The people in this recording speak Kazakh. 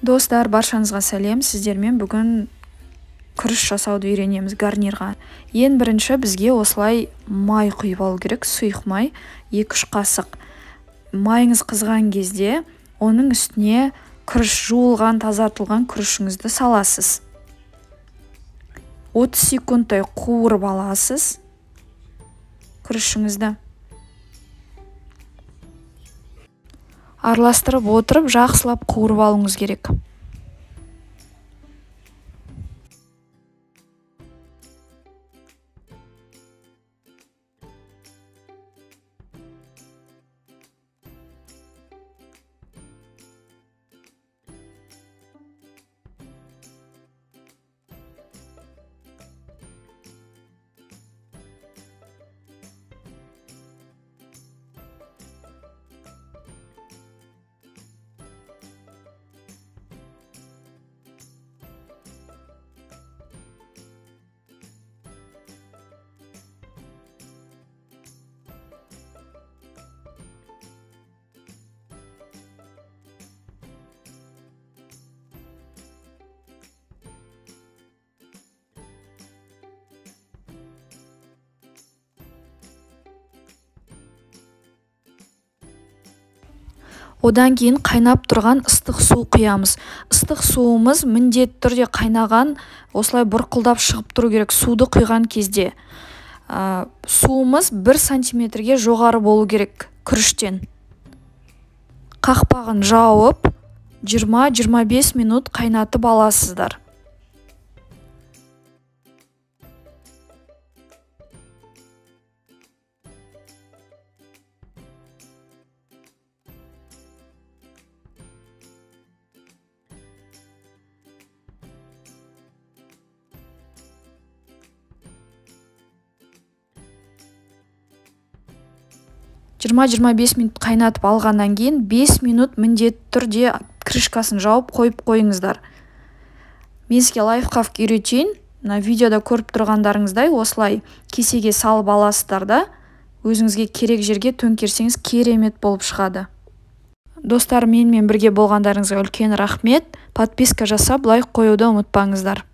Достар, баршаңызға сәлем. Сіздермен бүгін күріш жасауды үйренеміз гарнирға. Ең бірінші бізге осылай май құйып алу керек, сұйық май, 2-3 қасық. Майыңыз қызған кезде оның үстіне күріш жуылған, тазартылған күрішіңізді саласыз. 30 секундтай қуырып аласыз күрішіңізді. Араластырып отырып, жақсылап қуырып алуыңыз керек. Одан кейін қайнап тұрған ыстық су құямыз. Ыстық суымыз міндетті түрде қайнаған, осылай бұрқылдап шығып тұру керек суды құйған кезде. Суымыз 1 сантиметрге жоғары болу керек күріштен. Қақпағын жауып, 20-25 минут қайнатып аласыздар. Минут қайнатып алғаннан кейін 5 минут міндетті түрде крышкасын жауып қойып қойыңыздар. Мен сізге лайфхак үйретейін. Видеода көріп тұрғандарыңыздай осылай кесеге салып аласыздар да, өзіңізге керек жерге төңкерсеңіз керемет болып шығады. Достар, менімен бірге болғандарыңызға үлкен рахмет. Подписка жасап, лайк қоюды ұмытпаңыздар.